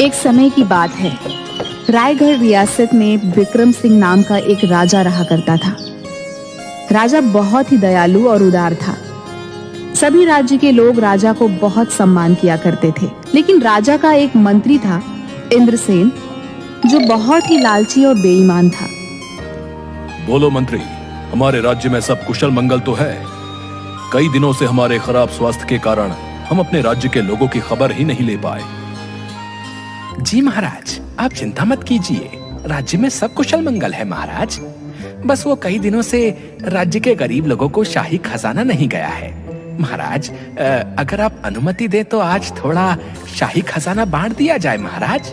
एक समय की बात है। रायगढ़ रियासत में विक्रम सिंह नाम का एक राजा रहा करता था। राजा बहुत ही दयालु और उदार था। सभी राज्य के लोग राजा को बहुत सम्मान किया करते थे। लेकिन राजा का एक मंत्री था, इंद्रसेन, जो बहुत ही लालची और बेईमान था। बोलो मंत्री, हमारे राज्य में सब कुशल मंगल तो है? कई दिनों से हमारे खराब स्वास्थ्य के कारण हम अपने राज्य के लोगों की खबर ही नहीं ले पाए। जी महाराज, आप चिंता मत कीजिए, राज्य में सब कुशल मंगल है महाराज। बस वो कई दिनों से राज्य के गरीब लोगों को शाही खजाना नहीं गया है। महाराज, अगर आप अनुमति दें तो आज थोड़ा शाही खजाना बांट दिया जाए महाराज।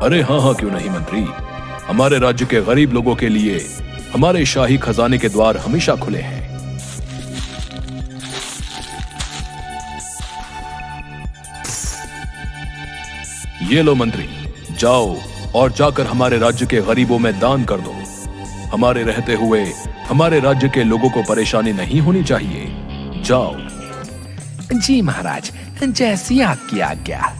अरे हाँ हाँ, क्यों नहीं मंत्री। हमारे राज्य के गरीब लोगों के लिए हमारे शाही खजाने के द्वार हमेशा खुले हैं। ये लो मंत्री, जाओ और जाकर हमारे राज्य के गरीबों में दान कर दो। हमारे रहते हुए हमारे राज्य के लोगों को परेशानी नहीं होनी चाहिए। जाओ। जी महाराज, जैसी आपकी आज्ञा।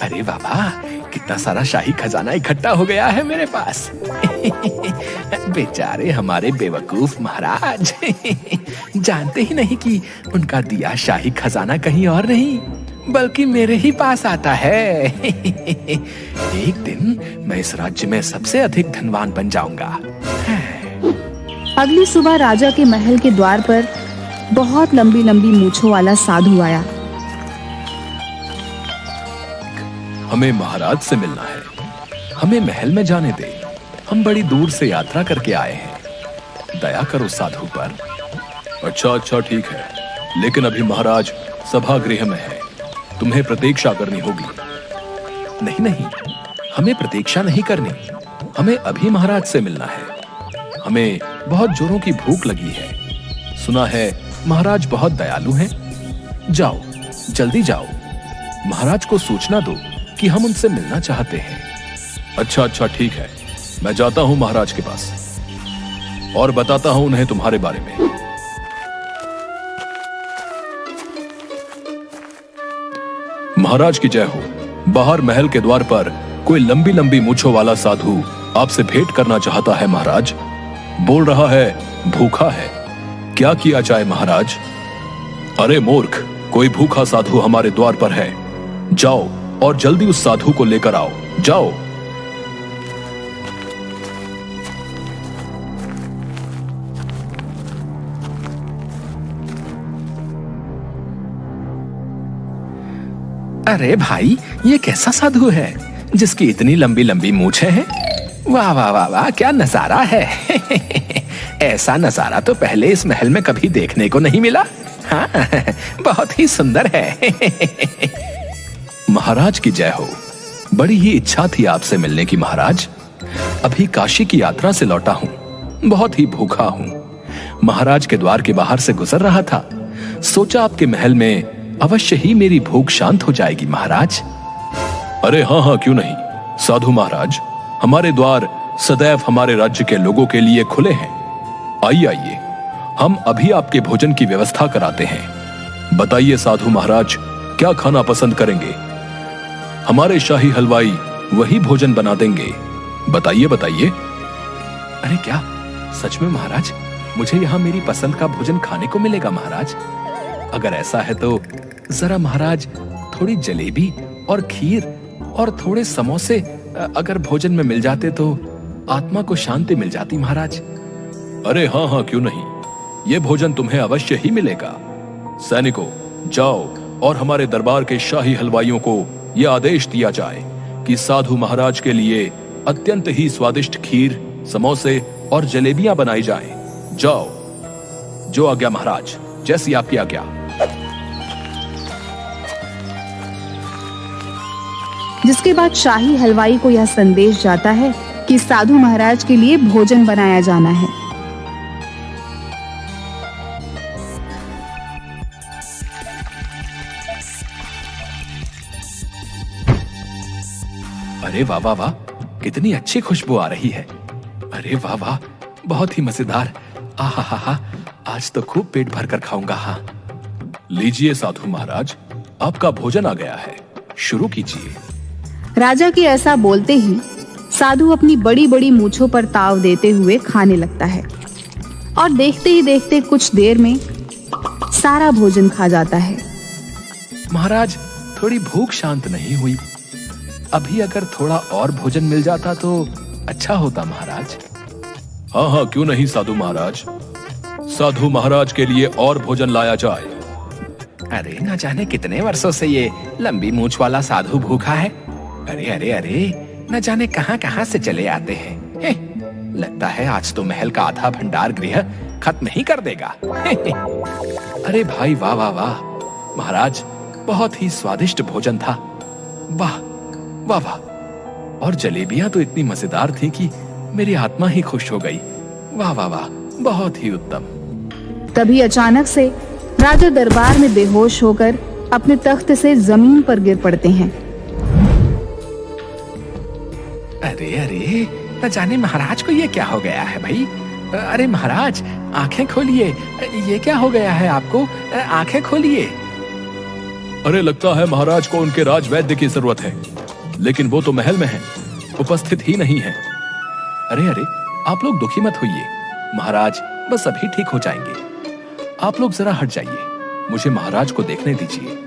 अरे बाबा, कितना सारा शाही खजाना इकट्ठा हो गया है मेरे पास। बेचारे हमारे बेवकूफ महाराज जानते ही नहीं कि उनका दिया शाही खजाना कहीं और नहीं बल्कि मेरे ही पास आता है। एक दिन मैं इस राज्य में सबसे अधिक धनवान बन जाऊंगा। अगली सुबह राजा के महल के द्वार पर बहुत लंबी लंबी मूंछों वाला साधु आया। हमें महाराज से मिलना है, हमें महल में जाने दे। हम बड़ी दूर से यात्रा करके आए हैं, दया करो साधु पर। अच्छा ठीक है, लेकिन अभी महाराज सभागृह में है, तुम्हें प्रतीक्षा करनी होगी। नहीं, हमें प्रतीक्षा नहीं करनी, हमें अभी महाराज से मिलना है। हमें बहुत जोरों की भूख लगी है। सुना है महाराज बहुत दयालु हैं। जाओ, जल्दी जाओ, महाराज को सूचना दो कि हम उनसे मिलना चाहते हैं। अच्छा ठीक है, मैं जाता हूं महाराज के पास और बताता हूं उन्हें तुम्हारे बारे में। महाराज की जय हो। बाहर महल के द्वार पर कोई लंबी लंबी मूंछों वाला साधु आपसे भेंट करना चाहता है महाराज। बोल रहा है भूखा है, क्या किया जाए महाराज? अरे मूर्ख, कोई भूखा साधु हमारे द्वार पर है। जाओ और जल्दी उस साधु को लेकर आओ, जाओ। अरे भाई, ये कैसा साधु है जिसकी इतनी लंबी लंबी मूंछें हैं? वाह वाह वाह वाह, क्या नजारा है। ऐसा नजारा तो पहले इस महल में कभी देखने को नहीं मिला। हाँ, बहुत ही सुंदर है। महाराज की जय हो। बड़ी ही इच्छा थी आपसे मिलने की महाराज। अभी काशी की यात्रा से लौटा हूं, बहुत ही भूखा हूं। महाराज के द्वार के बाहर से गुजर रहा था, सोचा आपके महल में अवश्य ही मेरी भूख शांत हो जाएगी महाराज। अरे हाँ, क्यों नहीं। साधु महाराज, हमारे द्वार सदैव हमारे राज्य के लोगों के लिए खुले हैं। आइए, हम अभी आपके भोजन की व्यवस्था कराते हैं। बताइए साधु महाराज, क्या खाना पसंद करेंगे? हमारे शाही हलवाई वही भोजन बना देंगे। बताइए। अरे क्या सच में महाराज, मुझे यहाँ मेरी पसंद का भोजन खाने को मिलेगा महाराज? अगर ऐसा है तो जरा महाराज थोड़ी जलेबी और खीर और थोड़े समोसे अगर भोजन में मिल जाते तो आत्मा को शांति मिल जाती महाराज। अरे हाँ, क्यों नहीं। ये भोजन तुम्हें अवश्य ही मिलेगा। सैनिकों, जाओ और हमारे दरबार के शाही हलवाइयों को यह आदेश दिया जाए कि साधु महाराज के लिए अत्यंत ही स्वादिष्ट खीर, समोसे और जलेबियां बनाई जाएं। जाओ। जो आज्ञा महाराज, जैसी आपकी आज्ञा। जिसके बाद शाही हलवाई को यह संदेश जाता है कि साधु महाराज के लिए भोजन बनाया जाना है। अरे वाह वाह वाह, कितनी अच्छी खुशबू आ रही है। अरे वाह वाह, बहुत ही मजेदार। आहा, आज तो खूब पेट भर कर खाऊंगा। हाँ, लीजिए साधु महाराज, आपका भोजन आ गया है, शुरू कीजिए। राजा के ऐसा बोलते ही साधु अपनी बड़ी बड़ी मूंछों पर ताव देते हुए खाने लगता है और देखते ही देखते कुछ देर में सारा भोजन खा जाता है। महाराज, थोड़ी भूख शांत नहीं हुई। अभी अगर थोड़ा और भोजन मिल जाता तो अच्छा होता महाराज। हाँ हाँ, क्यों नहीं साधु महाराज, साधु महाराज के लिए और भोजन लाया जाए। अरे न जाने कितने वर्षों से ये लंबी मूंछ वाला साधु भूखा है। अरे अरे अरे, न जाने कहां कहां से चले आते हैं। लगता है आज तो महल का आधा भंडार गृह खत्म ही कर देगा। अरे भाई, वाह वाह वाह महाराज, बहुत ही स्वादिष्ट भोजन था। वाह वाह वाह, और जलेबियां तो इतनी मजेदार थी कि मेरी आत्मा ही खुश हो गई। वाह वाह वाह, बहुत ही उत्तम। तभी अचानक से राजा दरबार में बेहोश होकर अपने तख्त से जमीन पर गिर पड़ते हैं। अरे अरे, न जाने महाराज को ये क्या हो गया है भाई। अरे महाराज, आंखें खोलिए, ये क्या हो गया है आपको? आंखें खोलिए। अरे लगता है महाराज को उनके राजवैद्य की जरूरत है, लेकिन वो तो महल में है, उपस्थित ही नहीं है। अरे अरे, आप लोग दुखी मत होइए, महाराज बस अभी ठीक हो जाएंगे। आप लोग जरा हट जाइए, मुझे महाराज को देखने दीजिए।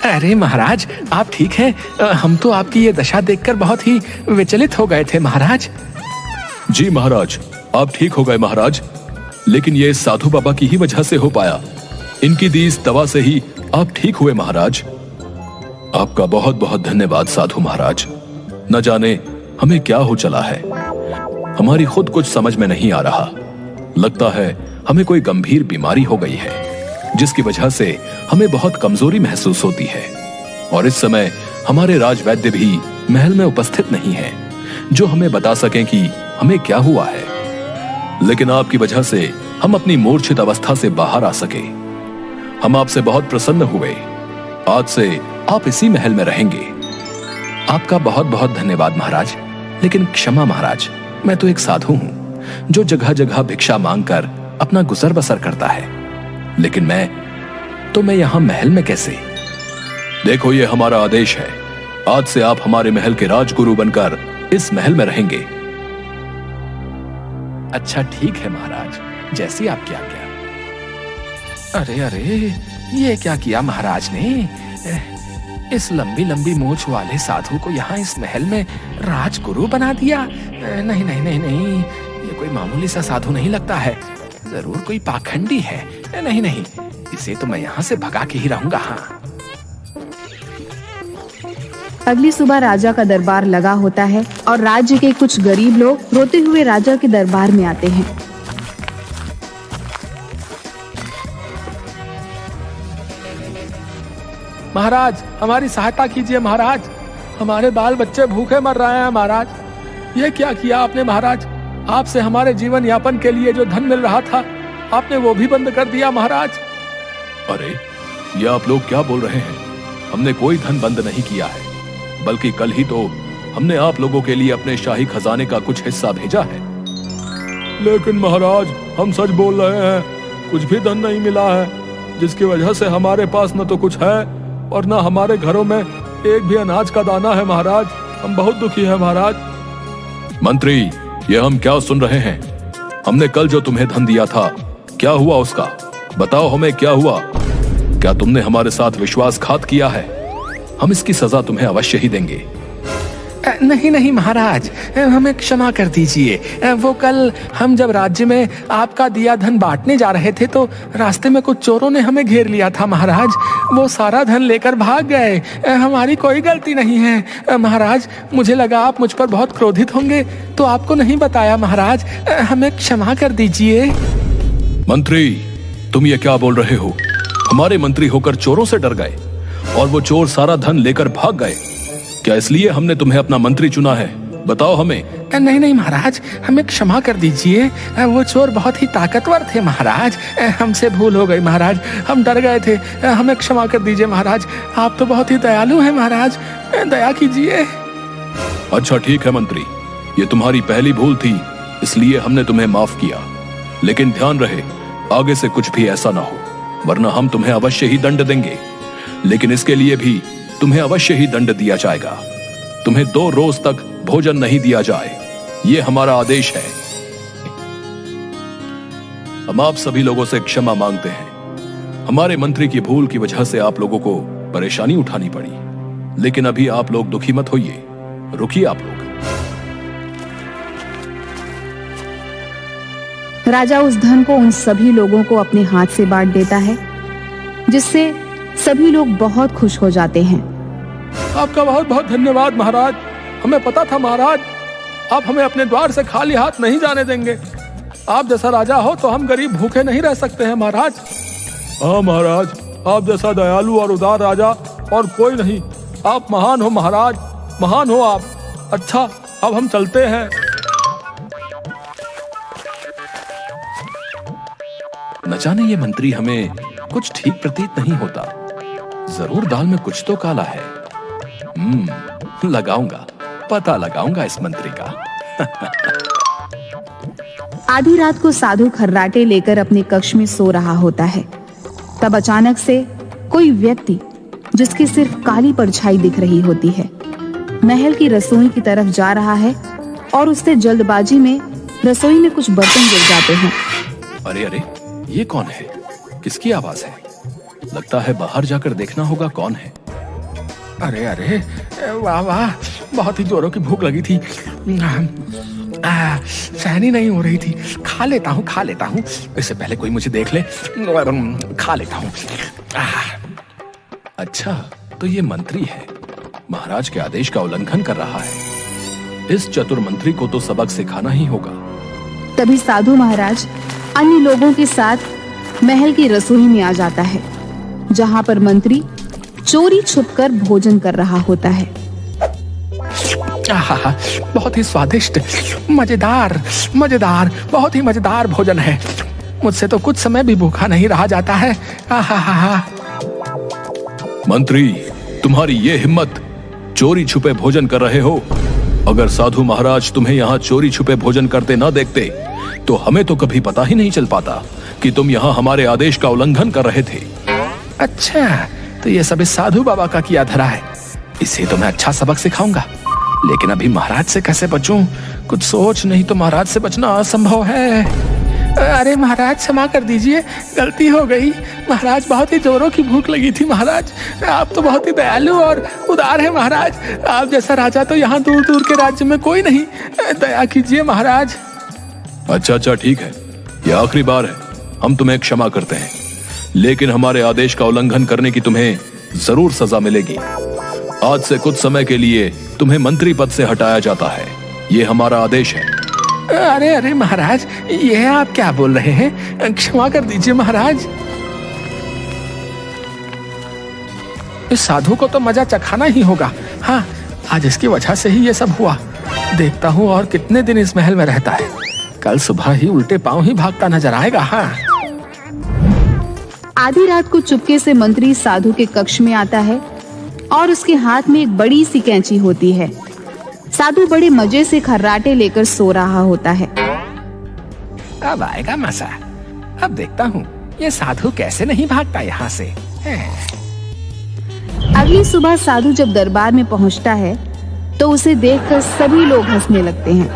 अरे महाराज, आप ठीक हैं? हम तो आपकी ये दशा देखकर बहुत ही विचलित हो गए थे महाराज। जी महाराज, आप ठीक हो गए महाराज, लेकिन ये साधु बाबा की ही वजह से हो पाया। इनकी दी इस दवा से ही आप ठीक हुए महाराज। आपका बहुत बहुत धन्यवाद साधु महाराज। न जाने हमें क्या हो चला है, हमारी खुद कुछ समझ में नहीं आ रहा। लगता है हमें कोई गंभीर बीमारी हो गई है, जिसकी वजह से हमें बहुत कमजोरी महसूस होती है। और इस समय हमारे राजवैद्य भी महल में उपस्थित नहीं है, जो हमें बता सकें कि हमें क्या हुआ है। लेकिन आपकी वजह से हम अपनी मूर्छित अवस्था से बाहर आ सके। हम आपसे बहुत प्रसन्न हुए। आज से आप इसी महल में रहेंगे। आपका बहुत बहुत धन्यवाद महाराज। लेकिन क्षमा महाराज, मैं तो एक साधु हूं जो जगह जगह भिक्षा मांगकर अपना गुजर बसर करता है, लेकिन मैं यहां महल में कैसे? देखो, ये हमारा आदेश है। आज से आप हमारे महल के राजगुरु बनकर इस महल में रहेंगे। अच्छा ठीक है महाराज, जैसी आपकी आज्ञा। अरे अरे, ये क्या किया महाराज ने? इस लंबी लंबी मूंछ वाले साधु को यहाँ इस महल में राजगुरु बना दिया। नहीं नहीं नहीं नहीं, ये कोई मामूली सा साधु नहीं लगता है, जरूर कोई पाखंडी है। नहीं नहीं, इसे तो मैं यहाँ से भगा के ही रहूंगा। हाँ। अगली सुबह राजा का दरबार लगा होता है और राज्य के कुछ गरीब लोग रोते हुए राजा के दरबार में आते हैं। महाराज, हमारी सहायता कीजिए महाराज, हमारे बाल बच्चे भूखे मर रहे हैं महाराज। ये क्या किया आपने महाराज? आपसे हमारे जीवन यापन के लिए जो धन मिल रहा था, आपने वो भी बंद कर दिया महाराज। अरे, ये आप लोग क्या बोल रहे हैं? हमने कोई धन बंद नहीं किया है, बल्कि कल ही तो हमने आप लोगों के लिए अपने शाही खजाने का कुछ हिस्सा भेजा है। लेकिन महाराज, हम सच बोल रहे हैं, कुछ भी धन नहीं मिला है, जिसकी वजह से हमारे पास न तो कुछ है और न हमारे घरों में एक भी अनाज का दाना है महाराज। हम बहुत दुखी हैं महाराज। मंत्री, ये हम क्या सुन रहे हैं? हमने कल जो तुम्हें धन दिया था, क्या हुआ उसका? बताओ हमें, क्या हुआ? क्या तुमने हमारे साथ विश्वासघात किया है? हम इसकी सजा तुम्हें अवश्य ही देंगे। नहीं नहीं महाराज, हमें क्षमा कर दीजिए। वो कल हम जब राज्य में आपका दिया धन बांटने जा रहे थे, तो रास्ते में कुछ चोरों ने हमें घेर लिया था महाराज। वो सारा धन लेकर भाग गए। हमारी कोई गलती नहीं है महाराज। मुझे लगा आप मुझ पर बहुत क्रोधित होंगे, तो आपको नहीं बताया महाराज। हमें क्षमा कर दीजिए। मंत्री, तुम ये क्या बोल रहे हो? हमारे मंत्री होकर चोरों से डर गए और वो चोर सारा धन लेकर भाग गए? क्या इसलिए हमने तुम्हें अपना मंत्री चुना है? बताओ हमें। नहीं नहीं महाराज, हमें क्षमा कर दीजिए, वो चोर बहुत ही ताकतवर थे महाराज, हमसे भूल हो गई महाराज, हम डर गए थे, हमें क्षमा कर दीजिए महाराज, आप तो बहुत ही दयालु हैं महाराज, दया कीजिए। अच्छा ठीक है मंत्री, ये तुम्हारी पहली भूल थी, इसलिए हमने तुम्हें माफ किया, लेकिन ध्यान रहे आगे से कुछ भी ऐसा ना हो, वरना हम तुम्हें अवश्य ही दंड देंगे। लेकिन इसके लिए भी तुम्हें अवश्य ही दंड दिया जाएगा। तुम्हें 2 रोज तक भोजन नहीं दिया जाए, ये हमारा आदेश है। हम आप सभी लोगों से क्षमा मांगते हैं। हमारे मंत्री की भूल की वजह से आप लोगों को परेशानी उठानी पड़ी, लेकिन अभी आप लोग दुखी मत होइए, रुकिए आप लोग। राजा उस धन को उन सभी लोगों को अपने हाथ से बांट देता है, जिससे सभी लोग बहुत खुश हो जाते हैं। आपका बहुत बहुत धन्यवाद महाराज, हमें पता था महाराज आप हमें अपने द्वार से खाली हाथ नहीं जाने देंगे। आप जैसा राजा हो तो हम गरीब भूखे नहीं रह सकते हैं महाराज। हाँ महाराज, आप जैसा दयालु और उदार राजा और कोई नहीं, आप महान हो महाराज, महान हो आप। अच्छा अब हम चलते हैं। न जाने ये मंत्री हमें कुछ ठीक प्रतीत नहीं होता, जरूर दाल में कुछ तो काला है। लगाऊंगा, पता लगाऊंगा इस मंत्री का। आधी रात को साधु खर्राटे लेकर अपने कक्ष में सो रहा होता है। तब अचानक से कोई व्यक्ति, जिसकी सिर्फ काली परछाई दिख रही होती है, महल की रसोई की तरफ जा रहा है और उससे जल्दबाजी में रसोई में कुछ बर्तन गिर जाते हैं। अरे अरे, ये कौन है? किसकी आवाज है? लगता है बाहर जाकर देखना होगा कौन है। अरे अरे, वाह वाह, बहुत ही जोरों की भूख लगी थी, सहनी नहीं हो रही थी, खा लेता हूँ, इससे पहले कोई मुझे देख ले, खा लेता हूँ। अच्छा, तो ये मंत्री है, महाराज के आदेश का उल्लंघन कर रहा है। इस चतुर मंत्री को तो सबक सिखाना ही होगा। तभी साधु महाराज अन्य लोगों के साथ महल की रसोई में आ जाता है, जहाँ पर मंत्री चोरी छुपकर भोजन कर रहा होता है। बहुत ही स्वादिष्ट, मजेदार, बहुत ही मजेदार भोजन है। मुझसे तो कुछ समय भी भूखा नहीं रहा जाता है। मंत्री, तुम्हारी ये हिम्मत, चोरी छुपे भोजन कर रहे हो। अगर साधु महाराज तुम्हें यहाँ चोरी छुपे भोजन करते न देखते, तो हमें तो कभी पता ही नहीं चल पाता कि तुम यहाँ हमारे आदेश का उल्लंघन कर रहे थे। अच्छा, तो ये सब इस साधु बाबा का किया धरा है, इसे तो मैं अच्छा सबक सिखाऊंगा। लेकिन अभी महाराज से कैसे बचूं? कुछ सोच, नहीं तो महाराज से बचना असंभव है। अरे महाराज, क्षमा कर दीजिए, गलती हो गई। महाराज, बहुत ही जोरों की भूख लगी थी महाराज, आप तो बहुत ही दयालु और उदार है महाराज, आप जैसा राजा तो यहाँ दूर दूर के राज्य में कोई नहीं, दया कीजिए महाराज। अच्छा ठीक है, ये आखिरी बार है, हम तुम्हें क्षमा करते हैं, लेकिन हमारे आदेश का उल्लंघन करने की तुम्हें जरूर सजा मिलेगी। आज से कुछ समय के लिए तुम्हें मंत्री पद से हटाया जाता है, ये हमारा आदेश है। अरे अरे महाराज, ये आप क्या बोल रहे हैं? क्षमा कर दीजिए महाराज। इस साधु को तो मजा चखाना ही होगा। हाँ, आज इसकी वजह से ही ये सब हुआ। देखता हूँ और कितने दिन इस महल में रहता है, कल सुबह ही उल्टे पांव ही भागता नजर आएगा। हाँ। आधी रात को चुपके से मंत्री साधु के कक्ष में आता है और उसके हाथ में एक बड़ी सी कैंची होती है। साधु बड़े मजे से खर्राटे लेकर सो रहा होता है। अब आएगा मजा, अब देखता हूँ ये साधु कैसे नहीं भागता यहाँ से। अगली सुबह साधु जब दरबार में पहुँचता है तो उसे देखकर सभी लोग हंसने लगते हैं।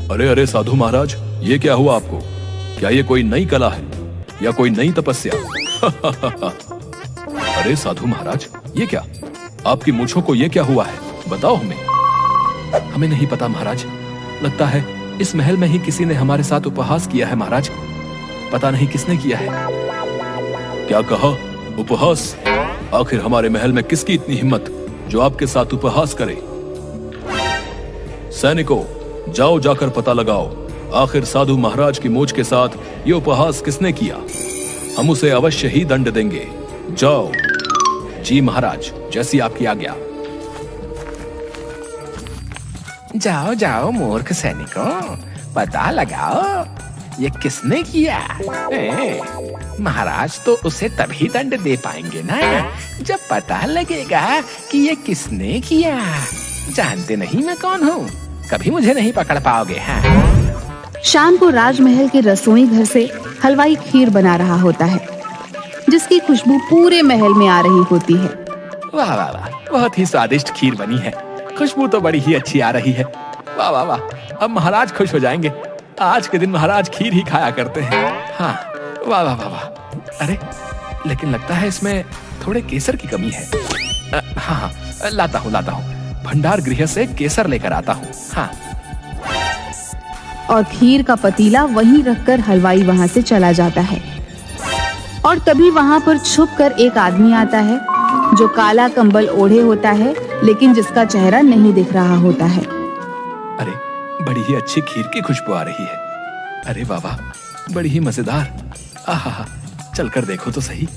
अरे अरे साधु महाराज, ये क्या हुआ आपको? क्या ये कोई नई कला है या कोई नई तपस्या? अरे साधु महाराज, ये क्या, आपकी मूंछों को ये क्या हुआ है? बताओ हमें। हमें नहीं पता महाराज, लगता है इस महल में ही किसी ने हमारे साथ उपहास किया है महाराज, पता नहीं किसने किया है। क्या कहा? उपहास? आखिर हमारे महल में किसकी इतनी हिम्मत जो आपके साथ उपहास करे? सैनिकों, जाओ जाकर पता लगाओ, आखिर साधु महाराज की मूंछ के साथ ये उपहास किसने किया। हम उसे अवश्य ही दंड देंगे। जाओ। जी महाराज, जैसी आपकी आज्ञा। जाओ जाओ मूर्ख सैनिकों, पता लगाओ ये किसने किया। महाराज तो उसे तभी दंड दे पाएंगे ना जब पता लगेगा कि ये किसने किया। जानते नहीं मैं कौन हूँ, कभी मुझे नहीं पकड़ पाओगे। हाँ। शाम को राजमहल के रसोई घर से हलवाई खीर बना रहा होता है, जिसकी खुशबू पूरे महल में आ रही होती है। वाह वाह वाह, बहुत ही स्वादिष्ट खीर बनी है, खुशबू तो बड़ी ही अच्छी आ रही है। वाह वाह वाह, अब महाराज खुश हो जाएंगे। आज के दिन महाराज खीर ही खाया करते हैं। हाँ, वाह वाह वाह वाह। अरे लेकिन लगता है इसमें थोड़े केसर की कमी है। हाँ हाँ, लाता हूँ भंडार गृह से केसर लेकर आता हूँ। हाँ। और खीर का पतीला वहीं रखकर हलवाई वहां से चला जाता है। और तभी वहां पर छुपकर एक आदमी आता है जो काला कंबल ओढ़े होता है, लेकिन जिसका चेहरा नहीं दिख रहा होता है। अरे बड़ी ही अच्छी खीर की खुशबू आ रही है। अरे बाबा, बड़ी ही मजेदार। आहा, चलकर देखो तो सही।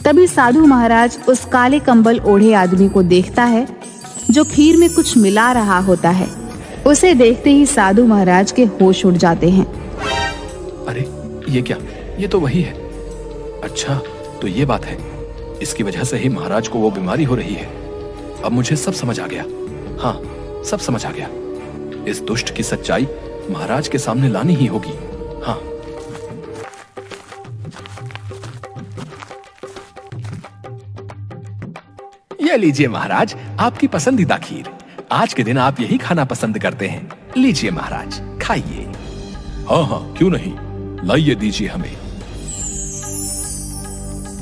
तभी साधु महाराज उस काले कंबल ओढ़े आदमी को देखता है जो खीर में कुछ मिला रहा होता है। उसे देखते ही साधु महाराज के होश उड़ जाते हैं। अरे ये क्या, ये तो वही है। अच्छा तो ये बात है, इसकी वजह से ही महाराज को वो बीमारी हो रही है। अब मुझे सब समझ आ गया। हाँ, सब समझ आ गया। इस दुष्ट की सच्चाई महाराज के सामने लानी ही होगी। हाँ। ये लीजिए महाराज, आपकी पसंदीदा खीर। आज के दिन आप यही खाना पसंद करते हैं। लीजिए महाराज, खाइए। हाँ हाँ, क्यों नहीं, लाइए दीजिए हमें।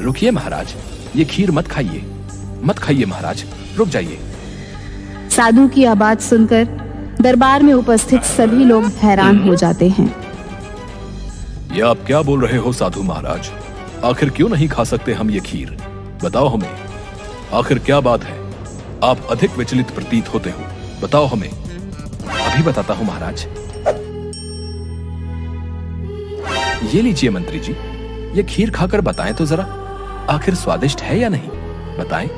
रुकिए महाराज, ये खीर मत खाइए महाराज, रुक जाइए। साधु की यह बात सुनकर दरबार में उपस्थित सभी लोग हैरान हो जाते हैं। ये आप क्या बोल रहे हो साधु महाराज? आखिर क्यों नहीं खा सकते हम ये खीर? बताओ हमें, आखिर क्या बात है? आप अधिक विचलित प्रतीत होते हो, बताओ हमें। अभी बताता हूँ महाराज। ये लीजिए मंत्री जी, ये खीर खाकर बताएं तो जरा, आखिर स्वादिष्ट है या नहीं, बताएं।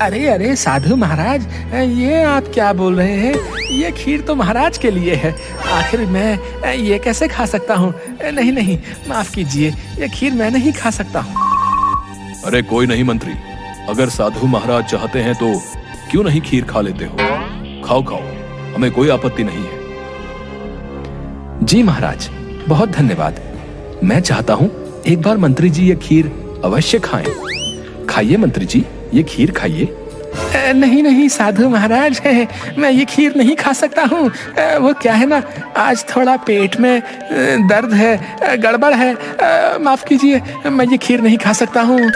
अरे अरे साधु महाराज, ये आप क्या बोल रहे हैं? ये खीर तो महाराज के लिए है, आखिर मैं ये कैसे खा सकता हूँ? नहीं नहीं, माफ कीजिए, ये खीर मैं नहीं खा सकता हूँ। अरे कोई नहीं मंत्री, अगर साधु महाराज चाहते हैं तो क्यों नहीं खीर खा लेते हो? खाओ खाओ, हमें कोई आपत्ति नहीं है। जी महाराज, बहुत धन्यवाद। मैं चाहता हूँ एक बार मंत्री जी ये खीर अवश्य खाएं। खाइए मंत्री जी, ये खीर खाइए। नहीं नहीं साधु महाराज, मैं ये खीर नहीं खा सकता हूँ। वो क्या है ना, आज थोड़ा पेट में दर्द है, गड़बड़ है, माफ कीजिए, मैं ये खीर नहीं खा सकता हूँ।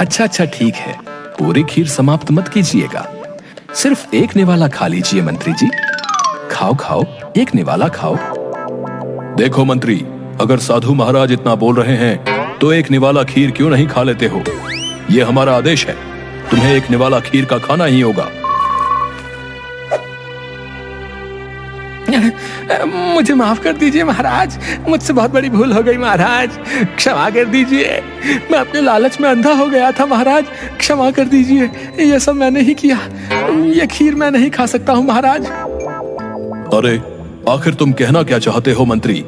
अच्छा अच्छा ठीक है, पूरी खीर समाप्त मत कीजिएगा, सिर्फ एक निवाला खा लीजिए मंत्री जी। खाओ खाओ, एक निवाला खाओ। देखो मंत्री, अगर साधु महाराज इतना बोल रहे हैं तो एक निवाला खीर क्यों नहीं खा लेते हो? ये हमारा आदेश है, तुम्हें एक निवाला खीर का खाना ही होगा। मुझे माफ कर दीजिए महाराज, मुझसे बहुत बड़ी भूल हो गई महाराज, क्षमा कर दीजिए। मैं अपने लालच में अंधा हो गया था महाराज, क्षमा कर दीजिए, ये सब मैंने ही किया। ये खीर मैं नहीं खा सकता हूँ महाराज। अरे आखिर तुम कहना क्या चाहते हो मंत्री?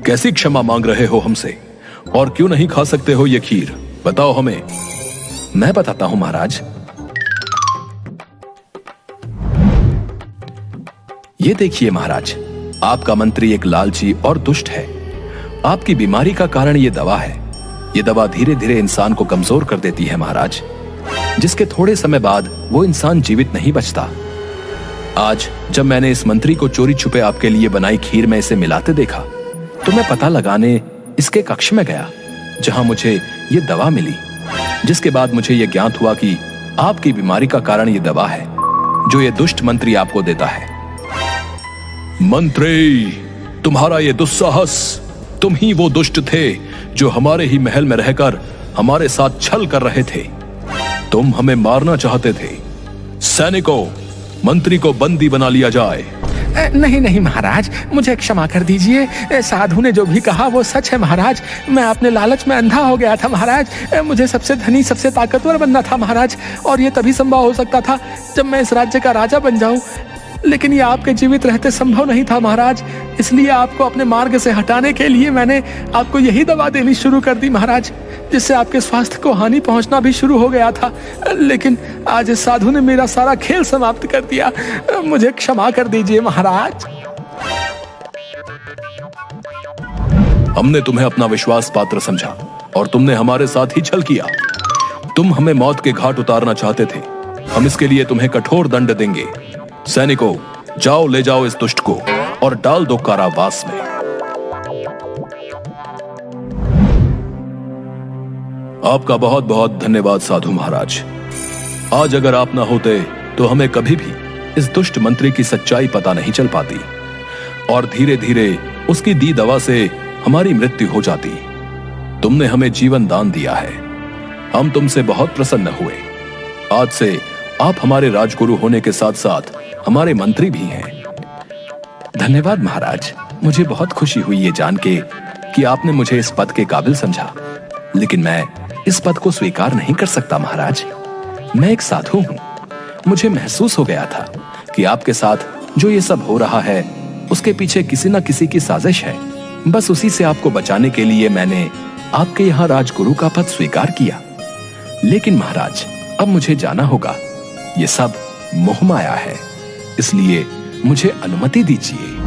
कैसी क्षमा मांग रहे हो हमसे, और क्यों नहीं खा सकते हो ये खीर, बताओ हमें। मैं बताता हूं महाराज। ये देखिए महाराज, आपका मंत्री एक लालची और दुष्ट है। आपकी बीमारी का कारण ये दवा है। ये दवा धीरे धीरे इंसान को कमजोर कर देती है महाराज, जिसके थोड़े समय बाद वो इंसान जीवित नहीं बचता। आज जब मैंने इस मंत्री को चोरी छुपे आपके लिए बनाई खीर में इसे मिलाते देखा, तो मैं पता लगाने इसके कक्ष में गया, जहां मुझे ये दवा मिली। जिसके बाद मुझे ये ज्ञात हुआ कि आपकी बीमारी का कारण ये दवा है जो ये दुष्ट मंत्री आपको देता है। मंत्री, तुम्हारा ये दुस्साहस, तुम ही वो दुष्ट थे जो हमारे ही महल में रहकर हमारे साथ छल कर रहे थे। तुम हमें मारना चाहते थे। सैनिकों, मंत्री को बंदी बना लिया जाए। नहीं नहीं महाराज, मुझे क्षमा कर दीजिए। साधु ने जो भी कहा वो सच है महाराज। मैं अपने लालच में अंधा हो गया था महाराज। मुझे सबसे धनी, सबसे ताकतवर बनना था महाराज, और ये तभी संभव हो सकता था जब मैं इस राज्य का राजा बन जाऊं। लेकिन ये आपके जीवित रहते संभव नहीं था महाराज। इसलिए आपको अपने मार्ग से हटाने के लिए मैंने आपको यही दवा देनी शुरू कर दी महाराज, जिससे आपके स्वास्थ्य को हानि पहुंचना भी शुरू हो गया था। लेकिन आज इस साधु ने मेरा सारा खेल समाप्त कर दिया। मुझे क्षमा कर दीजिए महाराज। हमने तुम्हें अपना विश्वास पात्र समझा और तुमने हमारे साथ ही छल किया। तुम हमें मौत के घाट उतारना चाहते थे। हम इसके लिए तुम्हें कठोर दंड देंगे। सैनिकों, जाओ ले जाओ इस दुष्ट को और डाल दो कारावास में। आपका बहुत बहुत धन्यवाद साधु महाराज। आज अगर आप ना होते तो हमें कभी भी इस दुष्ट मंत्री की सच्चाई पता नहीं चल पाती और धीरे धीरे उसकी दी दवा से हमारी मृत्यु हो जाती। तुमने हमें जीवन दान दिया है। हम तुमसे बहुत प्रसन्न हुए। आज से आप हमारे राजगुरु होने के साथ साथ हमारे मंत्री भी हैं। धन्यवाद महाराज। मुझे बहुत खुशी हुई ये जान के कि आपने मुझे इस पद के काबिल समझा। लेकिन मैं इस पद को स्वीकार नहीं कर सकता महाराज। मैं एक साधु हूं। मुझे महसूस हो गया था कि आपके साथ जो ये सब हो रहा है उसके पीछे किसी न किसी की साजिश है। बस उसी से आपको बचाने के लिए मैंने आपके यहाँ राजगुरु का पद स्वीकार किया। लेकिन महाराज, अब मुझे जाना होगा। ये सब मोह माया है, इसलिए मुझे अनुमति दीजिए।